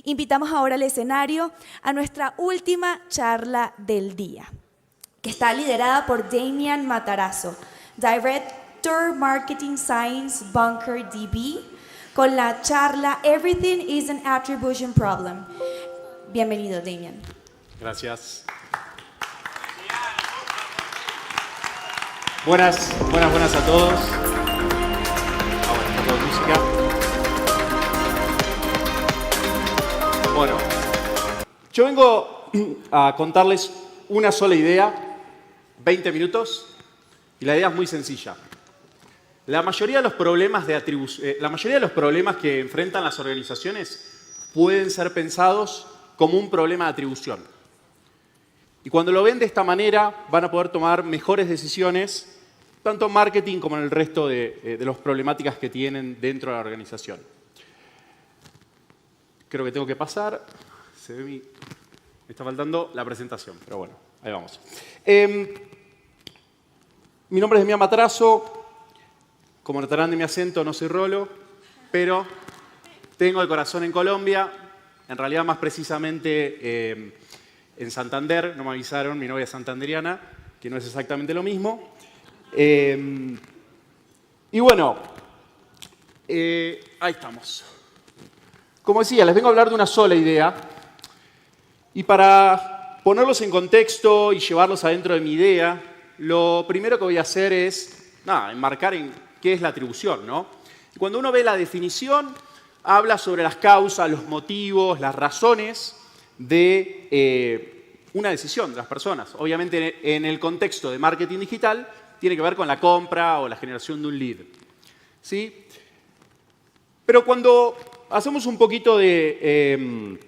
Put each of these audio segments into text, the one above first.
Invitamos ahora al escenario a nuestra última charla del día, que está liderada por Damian Matarazzo, Director Marketing Science Bunker DB, con la charla Everything is an Attribution Problem. Bienvenido, Damian. Gracias. Buenas a todos. Ahora está todo música. Bueno, yo vengo a contarles una sola idea, 20 minutos, y la idea es muy sencilla. La mayoría de los problemas que enfrentan las organizaciones pueden ser pensados como un problema de atribución. Y cuando lo ven de esta manera, van a poder tomar mejores decisiones, tanto en marketing como en el resto de las problemáticas que tienen dentro de la organización. Creo que tengo que pasar. Me está faltando la presentación, pero bueno, ahí vamos. Mi nombre es Damian Matarazzo. Como notarán de mi acento, no soy rolo, pero tengo el corazón en Colombia. En realidad, más precisamente en Santander. No me avisaron, mi novia es santanderiana, que no es exactamente lo mismo. Y bueno, ahí estamos. Como decía, les vengo a hablar de una sola idea. Y para ponerlos en contexto y llevarlos adentro de mi idea, lo primero que voy a hacer es enmarcar en qué es la atribución, ¿no? Y cuando uno ve la definición, habla sobre las causas, los motivos, las razones de una decisión de las personas. Obviamente, en el contexto de marketing digital, tiene que ver con la compra o la generación de un lead, ¿sí? Pero cuando hacemos un poquito de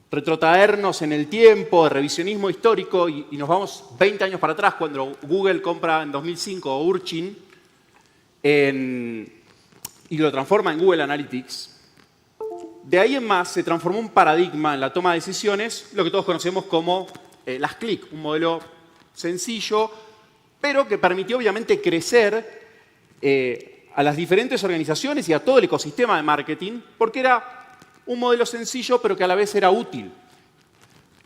retrotraernos en el tiempo, de revisionismo histórico, y nos vamos 20 años para atrás, cuando Google compra en 2005 Urchin y lo transforma en Google Analytics, de ahí en más se transformó un paradigma en la toma de decisiones, lo que todos conocemos como las click, un modelo sencillo, pero que permitió obviamente crecer a las diferentes organizaciones y a todo el ecosistema de marketing, porque era un modelo sencillo, pero que a la vez era útil.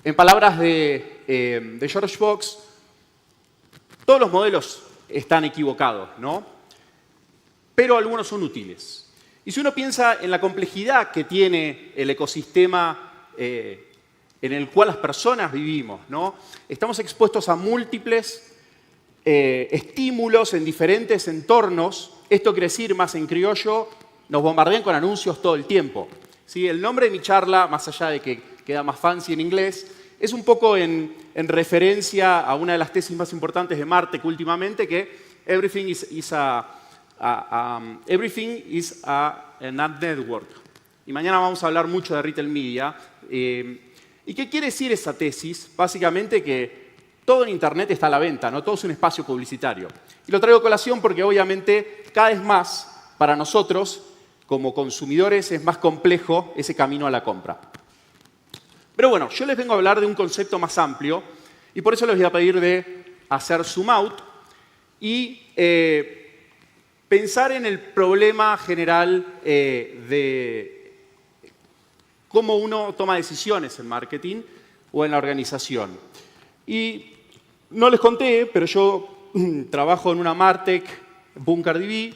En palabras de George Fox, todos los modelos están equivocados, ¿no? Pero algunos son útiles. Y si uno piensa en la complejidad que tiene el ecosistema en el cual las personas vivimos, ¿no? Estamos expuestos a múltiples estímulos en diferentes entornos. Esto quiere decir, más en criollo, nos bombardean con anuncios todo el tiempo, ¿sí? El nombre de mi charla, más allá de que queda más fancy en inglés, es un poco en referencia a una de las tesis más importantes de Martech últimamente, que everything is an ad network. Y mañana vamos a hablar mucho de retail media. ¿Y qué quiere decir esa tesis? Básicamente que todo en Internet está a la venta, ¿no? Todo es un espacio publicitario. Y lo traigo a colación porque obviamente cada vez más para nosotros, como consumidores, es más complejo ese camino a la compra. Pero bueno, yo les vengo a hablar de un concepto más amplio y por eso les voy a pedir de hacer zoom out y pensar en el problema general de cómo uno toma decisiones en marketing o en la organización. Y no les conté, pero yo trabajo en una Martech, Bunker DB.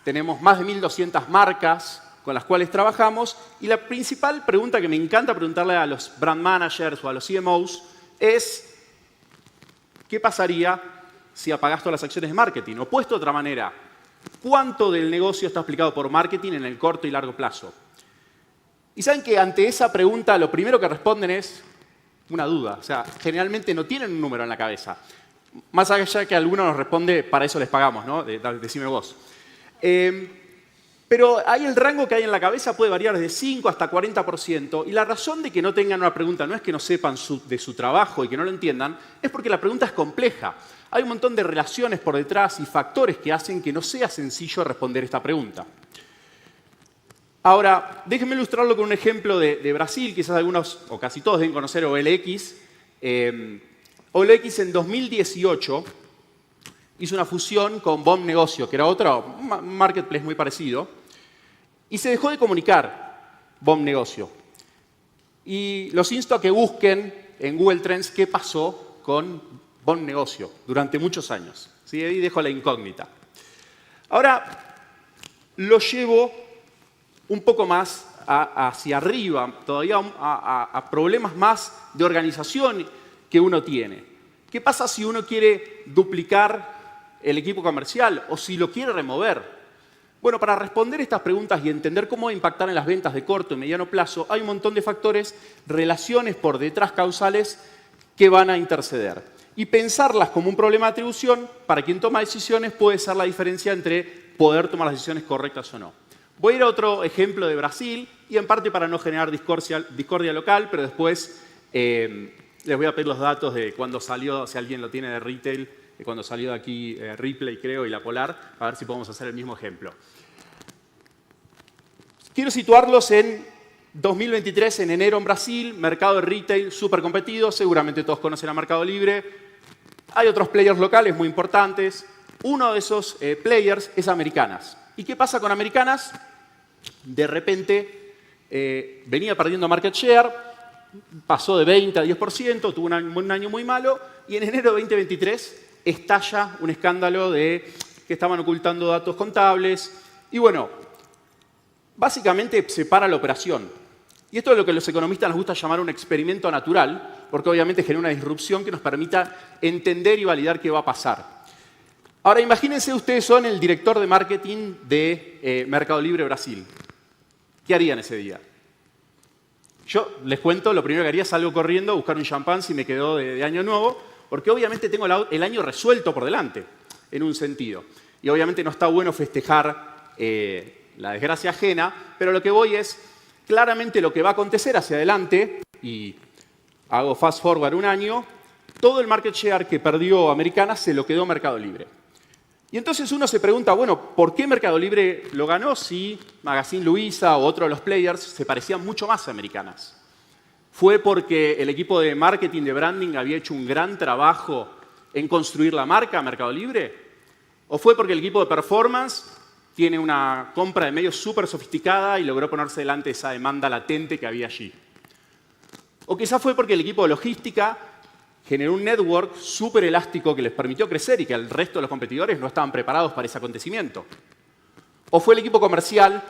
Tenemos más de 1.200 marcas con las cuales trabajamos. Y la principal pregunta que me encanta preguntarle a los brand managers o a los CMOs es ¿qué pasaría si apagás todas las acciones de marketing? O puesto de otra manera, ¿cuánto del negocio está explicado por marketing en el corto y largo plazo? Y saben que ante esa pregunta lo primero que responden es una duda. O sea, generalmente no tienen un número en la cabeza. Más allá que alguno nos responde, para eso les pagamos, ¿no? Decime vos. Pero ahí el rango que hay en la cabeza puede variar desde 5 hasta 40%. Y la razón de que no tengan una pregunta no es que no sepan de su trabajo y que no lo entiendan, es porque la pregunta es compleja. Hay un montón de relaciones por detrás y factores que hacen que no sea sencillo responder esta pregunta. Ahora, déjenme ilustrarlo con un ejemplo de Brasil. Quizás algunos, o casi todos, deben conocer OLX. OLX en 2018 hizo una fusión con Bom Negocio, que era otro marketplace muy parecido, y se dejó de comunicar Bom Negocio. Y los insto a que busquen en Google Trends qué pasó con Bon Negocio durante muchos años. ¿Sí? Ahí dejo la incógnita. Ahora lo llevo un poco más hacia arriba, todavía a problemas más de organización que uno tiene. ¿Qué pasa si uno quiere duplicar el equipo comercial o si lo quiere remover? Bueno, para responder estas preguntas y entender cómo impactar en las ventas de corto y mediano plazo, hay un montón de factores, relaciones por detrás causales que van a interceder. Y pensarlas como un problema de atribución, para quien toma decisiones, puede ser la diferencia entre poder tomar las decisiones correctas o no. Voy a ir a otro ejemplo de Brasil, y en parte para no generar discordia local, pero después les voy a pedir los datos de cuando salió, si alguien lo tiene de retail, de cuando salió de aquí Ripley, creo, y La Polar, a ver si podemos hacer el mismo ejemplo. Quiero situarlos en 2023, en enero en Brasil, mercado de retail súper competido, seguramente todos conocen a Mercado Libre. Hay otros players locales muy importantes. Uno de esos players es Americanas. ¿Y qué pasa con Americanas? De repente venía perdiendo market share, pasó de 20 a 10%, tuvo un año muy malo, y en enero de 2023 estalla un escándalo de que estaban ocultando datos contables. Y bueno, básicamente se para la operación. Y esto es lo que los economistas nos gusta llamar un experimento natural, porque obviamente genera una disrupción que nos permita entender y validar qué va a pasar. Ahora, imagínense ustedes son el director de marketing de Mercado Libre Brasil. ¿Qué harían ese día? Yo les cuento, lo primero que haría es salgo corriendo a buscar un champán si me quedó de año nuevo, porque obviamente tengo el año resuelto por delante, en un sentido. Y obviamente no está bueno festejar la desgracia ajena, pero lo que voy es claramente lo que va a acontecer hacia adelante, y hago fast forward un año, todo el market share que perdió Americanas se lo quedó Mercado Libre. Y entonces uno se pregunta, bueno, ¿por qué Mercado Libre lo ganó si Magazine Luiza o otro de los players se parecían mucho más a Americanas? ¿Fue porque el equipo de marketing, de branding, había hecho un gran trabajo en construir la marca Mercado Libre? ¿O fue porque el equipo de performance tiene una compra de medios súper sofisticada y logró ponerse delante de esa demanda latente que había allí? O quizás fue porque el equipo de logística generó un network súper elástico que les permitió crecer y que el resto de los competidores no estaban preparados para ese acontecimiento. O fue el equipo comercial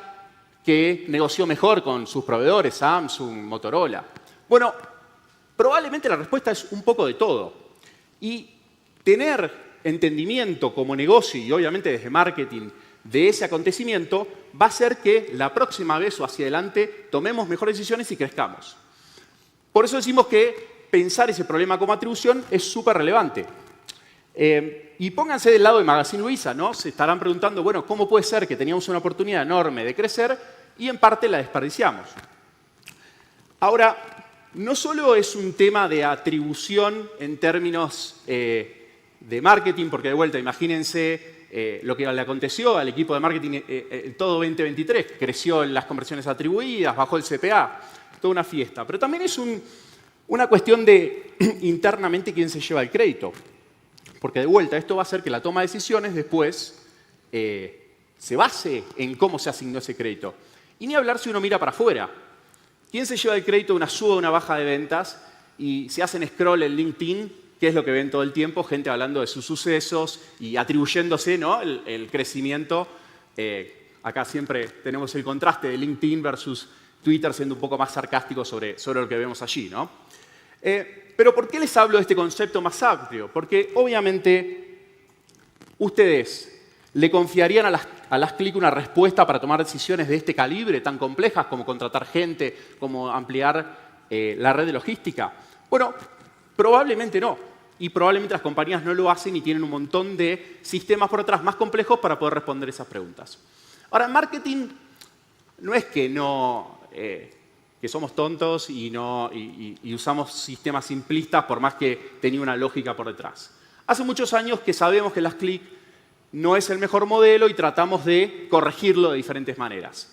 que negoció mejor con sus proveedores, Samsung, Motorola. Bueno, probablemente la respuesta es un poco de todo. Y tener entendimiento como negocio y obviamente desde marketing de ese acontecimiento va a hacer que la próxima vez o hacia adelante tomemos mejores decisiones y crezcamos. Por eso decimos que pensar ese problema como atribución es súper relevante. Y pónganse del lado de Magazine Luiza, ¿no? Se estarán preguntando, bueno, ¿cómo puede ser que teníamos una oportunidad enorme de crecer y en parte la desperdiciamos? Ahora, no solo es un tema de atribución en términos de marketing, porque de vuelta, imagínense lo que le aconteció al equipo de marketing todo 2023. Creció en las conversiones atribuidas, bajó el CPA, toda una fiesta. Pero también es una cuestión de internamente quién se lleva el crédito. Porque de vuelta, esto va a hacer que la toma de decisiones después se base en cómo se asignó ese crédito. Y ni hablar si uno mira para afuera. ¿Quién se lleva el crédito de una suba o una baja de ventas? Y si hacen scroll en LinkedIn, ¿qué es lo que ven todo el tiempo? Gente hablando de sus sucesos y atribuyéndose, ¿no?, el crecimiento. Acá siempre tenemos el contraste de LinkedIn versus Twitter siendo un poco más sarcástico sobre lo que vemos allí, ¿no? Pero ¿por qué les hablo de este concepto más amplio? Porque obviamente ustedes le confiarían a las CLIC una respuesta para tomar decisiones de este calibre, tan complejas como contratar gente, como ampliar la red de logística. Bueno, probablemente no. Y probablemente las compañías no lo hacen y tienen un montón de sistemas por detrás más complejos para poder responder esas preguntas. Ahora, en marketing no es que que somos tontos y usamos sistemas simplistas por más que tenía una lógica por detrás. Hace muchos años que sabemos que las CLIC no es el mejor modelo y tratamos de corregirlo de diferentes maneras.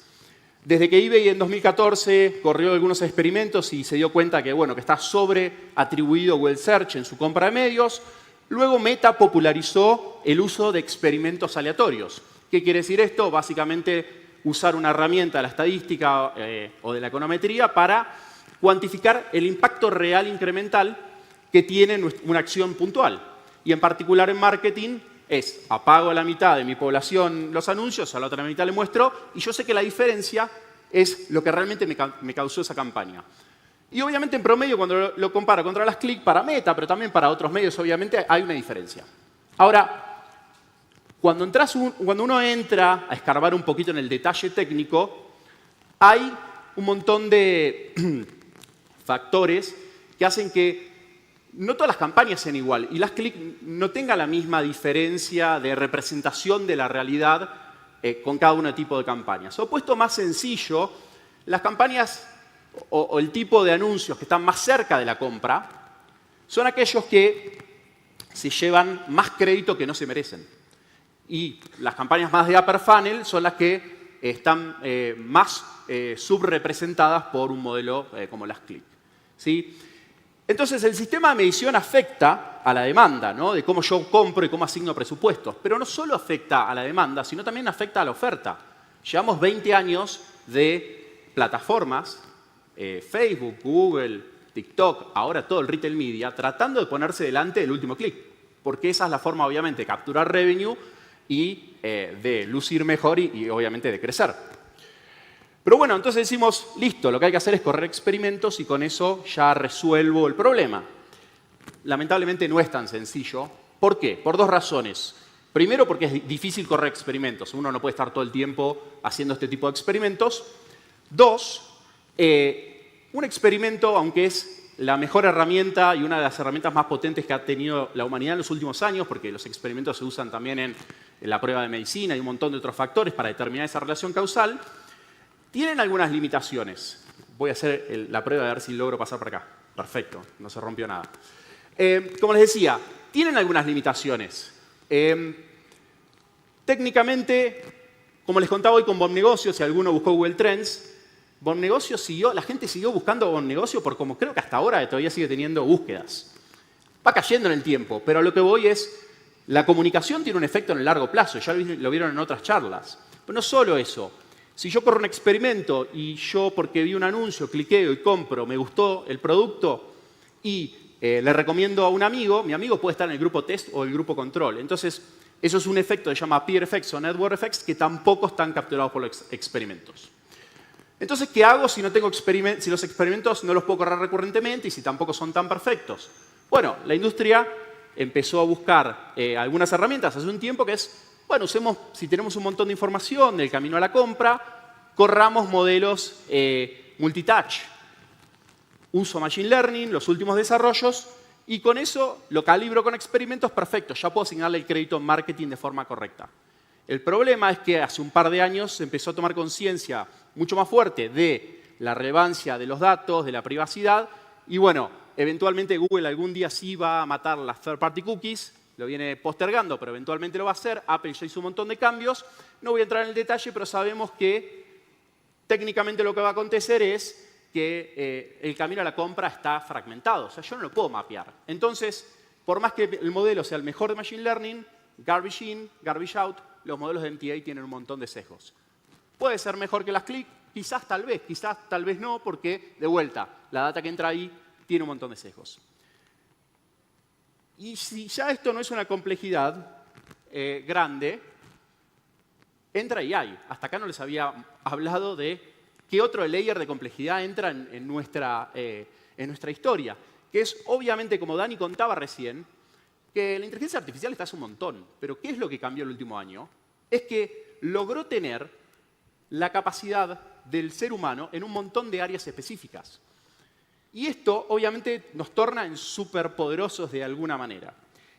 Desde que eBay en 2014 corrió algunos experimentos y se dio cuenta que, bueno, que está sobreatribuido Google Search en su compra de medios, luego Meta popularizó el uso de experimentos aleatorios. ¿Qué quiere decir esto? Básicamente usar una herramienta de la estadística o de la econometría para cuantificar el impacto real incremental que tiene una acción puntual. Y en particular en marketing es, apago a la mitad de mi población los anuncios, a la otra mitad le muestro, y yo sé que la diferencia es lo que realmente me causó esa campaña. Y obviamente en promedio, cuando lo comparo contra las clics para Meta, pero también para otros medios, obviamente hay una diferencia. Ahora, cuando uno entra a escarbar un poquito en el detalle técnico, hay un montón de factores que hacen que no todas las campañas sean igual y las clics no tengan la misma diferencia de representación de la realidad con cada uno tipo de campañas. O puesto más sencillo, las campañas o el tipo de anuncios que están más cerca de la compra son aquellos que se llevan más crédito que no se merecen. Y las campañas más de upper funnel son las que están más subrepresentadas por un modelo como las clics. ¿Sí? Entonces, el sistema de medición afecta a la demanda, ¿no? De cómo yo compro y cómo asigno presupuestos. Pero no solo afecta a la demanda, sino también afecta a la oferta. Llevamos 20 años de plataformas, Facebook, Google, TikTok, ahora todo el retail media, tratando de ponerse delante del último clic. Porque esa es la forma, obviamente, de capturar revenue y de lucir mejor y obviamente, de crecer. Pero bueno, entonces decimos, listo, lo que hay que hacer es correr experimentos y con eso ya resuelvo el problema. Lamentablemente no es tan sencillo. ¿Por qué? Por dos razones. Primero, porque es difícil correr experimentos. Uno no puede estar todo el tiempo haciendo este tipo de experimentos. Dos, un experimento, aunque es la mejor herramienta y una de las herramientas más potentes que ha tenido la humanidad en los últimos años, porque los experimentos se usan también en la prueba de medicina y un montón de otros factores para determinar esa relación causal, tienen algunas limitaciones. Voy a hacer la prueba de ver si logro pasar por acá. Perfecto, no se rompió nada. Como les decía, tienen algunas limitaciones. Técnicamente, como les contaba hoy con BOMnegocio, si alguno buscó Google Trends, BOMnegocio la gente siguió buscando BOMnegocio por como creo que hasta ahora todavía sigue teniendo búsquedas. Va cayendo en el tiempo, pero a lo que voy es, la comunicación tiene un efecto en el largo plazo, ya lo vieron en otras charlas. Pero no solo eso. Si yo corro un experimento y yo, porque vi un anuncio, cliqueo y compro, me gustó el producto y le recomiendo a un amigo, mi amigo puede estar en el grupo test o el grupo control. Entonces, eso es un efecto que se llama peer effects o network effects que tampoco están capturados por los experimentos. Entonces, ¿qué hago si los experimentos no los puedo correr recurrentemente y si tampoco son tan perfectos? Bueno, la industria empezó a buscar algunas herramientas hace un tiempo que es, bueno, si tenemos un montón de información del camino a la compra, corramos modelos multitouch. Uso Machine Learning, los últimos desarrollos, y con eso lo calibro con experimentos perfectos. Ya puedo asignarle el crédito en marketing de forma correcta. El problema es que hace un par de años se empezó a tomar conciencia mucho más fuerte de la relevancia de los datos, de la privacidad, y bueno, eventualmente Google algún día sí va a matar las third-party cookies, lo viene postergando, pero eventualmente lo va a hacer. Apple ya hizo un montón de cambios. No voy a entrar en el detalle, pero sabemos que técnicamente lo que va a acontecer es que el camino a la compra está fragmentado. O sea, yo no lo puedo mapear. Entonces, por más que el modelo sea el mejor de Machine Learning, garbage in, garbage out, los modelos de MTA tienen un montón de sesgos. Puede ser mejor que las click, quizás tal vez no, porque, de vuelta, la data que entra ahí tiene un montón de sesgos. Y si ya esto no es una complejidad grande, entra AI. Hasta acá no les había hablado de qué otro layer de complejidad entra en nuestra historia, que es obviamente, como Dani contaba recién, que la inteligencia artificial está hace un montón, pero ¿qué es lo que cambió el último año? Es que logró tener la capacidad del ser humano en un montón de áreas específicas. Y esto, obviamente, nos torna en superpoderosos de alguna manera.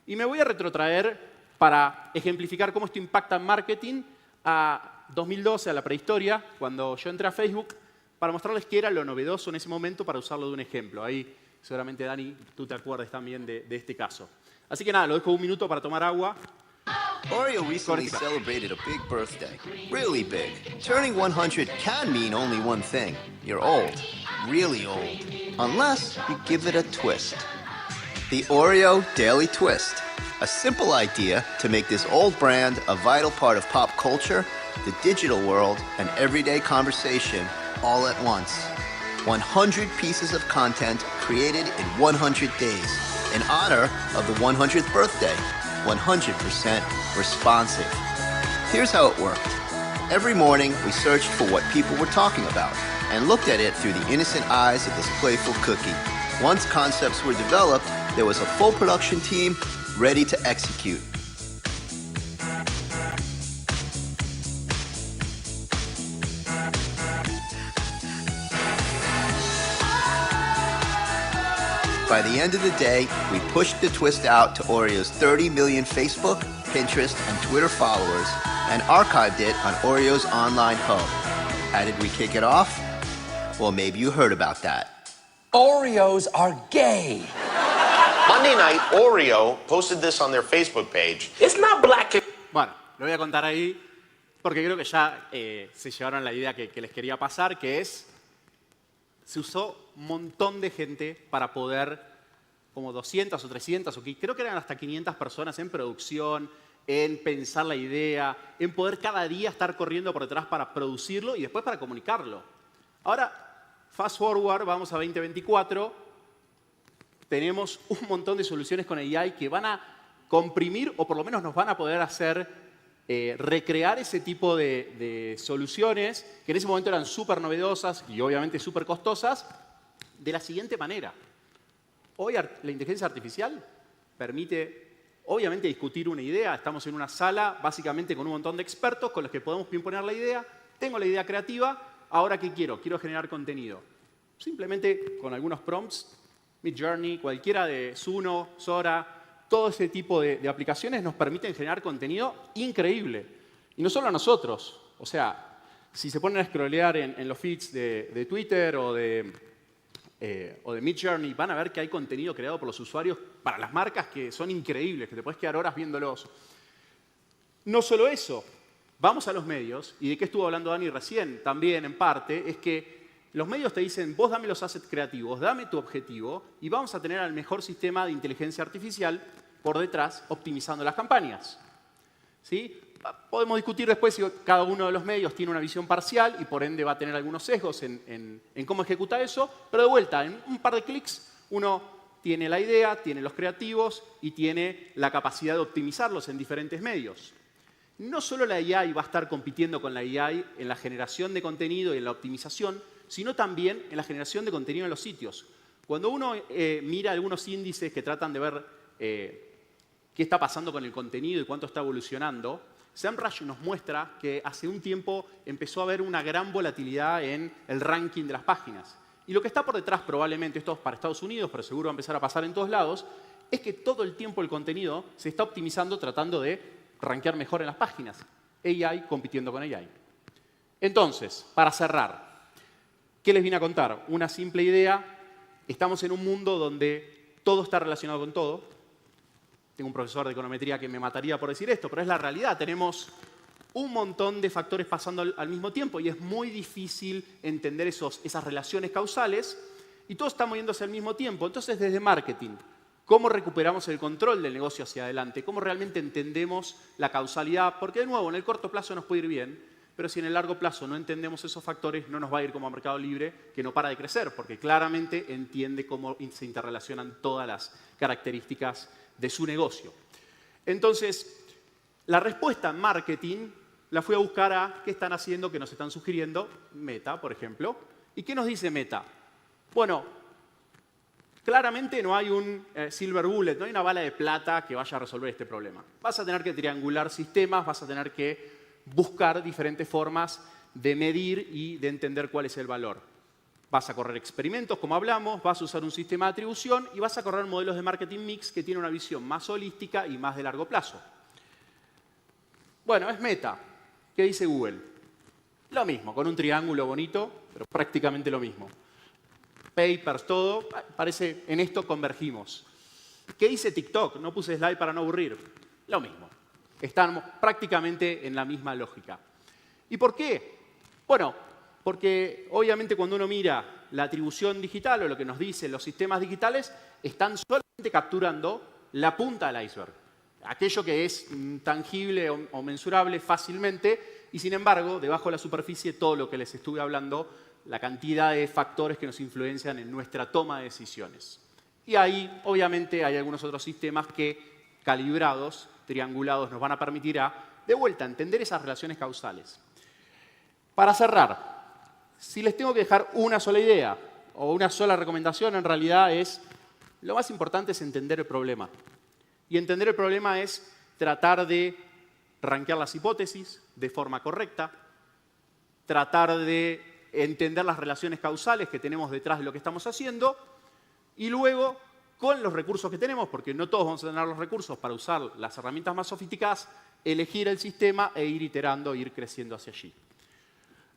Y me voy a retrotraer para ejemplificar cómo esto impacta en marketing a 2012, a la prehistoria, cuando yo entré a Facebook, para mostrarles qué era lo novedoso en ese momento para usarlo de un ejemplo. Ahí, seguramente, Dani, tú te acuerdas también de este caso. Así que nada, lo dejo un minuto para tomar agua. Oreo recently celebrated a big birthday. Really big. Turning 100 can mean only one thing. You're old. Really old. Unless you give it a twist. The Oreo Daily Twist. A simple idea to make this old brand a vital part of pop culture, the digital world, and everyday conversation all at once. 100 pieces of content created in 100 days in honor of the 100th birthday. 100% responsive. Here's how it worked. Every morning, we searched for what people were talking about and looked at it through the innocent eyes of this playful cookie. Once concepts were developed, there was a full production team ready to execute. By the end of the day, we pushed the twist out to Oreo's 30 million Facebook, Pinterest, and Twitter followers and archived it on Oreo's online hub. How did we kick it off? Well, maybe you heard about that. Oreos are gay. Monday night, Oreo posted this on their Facebook page. It's not black and... Bueno, lo voy a contar ahí porque creo que ya se llevaron la idea que les quería pasar, que es, se usó un montón de gente para poder, como 200 o 300, o creo que eran hasta 500 personas en producción, en pensar la idea, en poder cada día estar corriendo por detrás para producirlo y después para comunicarlo. Ahora, fast forward, vamos a 2024, tenemos un montón de soluciones con AI que van a comprimir o por lo menos nos van a poder hacer recrear ese tipo de soluciones que en ese momento eran súper novedosas y obviamente súper costosas de la siguiente manera. Hoy la inteligencia artificial permite, obviamente, discutir una idea. Estamos en una sala, básicamente, con un montón de expertos con los que podemos imponer la idea. Tengo la idea creativa, ahora ¿qué quiero? Quiero generar contenido. Simplemente con algunos prompts, Midjourney, cualquiera de Suno, Sora, todo ese tipo de aplicaciones nos permiten generar contenido increíble. Y no solo a nosotros. O sea, si se ponen a scrollear en los feeds de Twitter o de Midjourney, van a ver que hay contenido creado por los usuarios para las marcas que son increíbles, que te puedes quedar horas viéndolos. No solo eso, vamos a los medios, y de qué estuvo hablando Dani recién, también en parte, es que los medios te dicen, vos dame los assets creativos, dame tu objetivo, y vamos a tener el mejor sistema de inteligencia artificial por detrás, optimizando las campañas. ¿Sí? Podemos discutir después si cada uno de los medios tiene una visión parcial y por ende va a tener algunos sesgos en cómo ejecuta eso, pero de vuelta, en un par de clics uno tiene la idea, tiene los creativos y tiene la capacidad de optimizarlos en diferentes medios. No solo la AI va a estar compitiendo con la AI en la generación de contenido y en la optimización, sino también en la generación de contenido en los sitios. Cuando uno mira algunos índices que tratan de ver qué está pasando con el contenido y cuánto está evolucionando, SEMrush nos muestra que hace un tiempo empezó a haber una gran volatilidad en el ranking de las páginas. Y lo que está por detrás probablemente, esto es para Estados Unidos, pero seguro va a empezar a pasar en todos lados, es que todo el tiempo el contenido se está optimizando tratando de rankear mejor en las páginas. AI compitiendo con AI. Entonces, para cerrar, ¿qué les vine a contar? Una simple idea. Estamos en un mundo donde todo está relacionado con todo. Tengo un profesor de econometría que me mataría por decir esto, pero es la realidad. Tenemos un montón de factores pasando al mismo tiempo y es muy difícil entender esas relaciones causales y todo está moviéndose al mismo tiempo. Entonces, desde marketing, ¿cómo recuperamos el control del negocio hacia adelante? ¿Cómo realmente entendemos la causalidad? Porque, de nuevo, en el corto plazo nos puede ir bien, pero si en el largo plazo no entendemos esos factores, no nos va a ir como a Mercado Libre, que no para de crecer, porque claramente entiende cómo se interrelacionan todas las características de su negocio. Entonces, la respuesta en marketing la fui a buscar a qué están haciendo, qué nos están sugiriendo Meta, por ejemplo. ¿Y qué nos dice Meta? Bueno, claramente no hay un silver bullet, no hay una bala de plata que vaya a resolver este problema. Vas a tener que triangular sistemas, vas a tener que buscar diferentes formas de medir y de entender cuál es el valor. Vas a correr experimentos, como hablamos, vas a usar un sistema de atribución y vas a correr modelos de marketing mix que tienen una visión más holística y más de largo plazo. Bueno, es Meta. ¿Qué dice Google? Lo mismo, con un triángulo bonito, pero prácticamente lo mismo. Papers, todo, parece en esto convergimos. ¿Qué dice TikTok? No puse slide para no aburrir. Lo mismo. Estamos prácticamente en la misma lógica. ¿Y por qué? Bueno, porque obviamente cuando uno mira la atribución digital o lo que nos dicen los sistemas digitales, están solamente capturando la punta del iceberg. Aquello que es tangible o mensurable fácilmente, y sin embargo, debajo de la superficie, todo lo que les estuve hablando la cantidad de factores que nos influencian en nuestra toma de decisiones. Y ahí, obviamente, hay algunos otros sistemas que, calibrados, triangulados, nos van a permitir de vuelta, entender esas relaciones causales. Para cerrar, si les tengo que dejar una sola idea o una sola recomendación, en realidad lo más importante es entender el problema. Y entender el problema es tratar de rankear las hipótesis de forma correcta, tratar de entender las relaciones causales que tenemos detrás de lo que estamos haciendo y luego, con los recursos que tenemos, porque no todos vamos a tener los recursos para usar las herramientas más sofisticadas, elegir el sistema e ir iterando e ir creciendo hacia allí.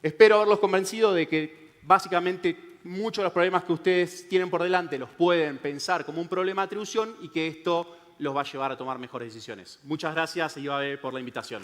Espero haberlos convencido de que básicamente muchos de los problemas que ustedes tienen por delante los pueden pensar como un problema de atribución y que esto los va a llevar a tomar mejores decisiones. Muchas gracias, Ibabe, por la invitación.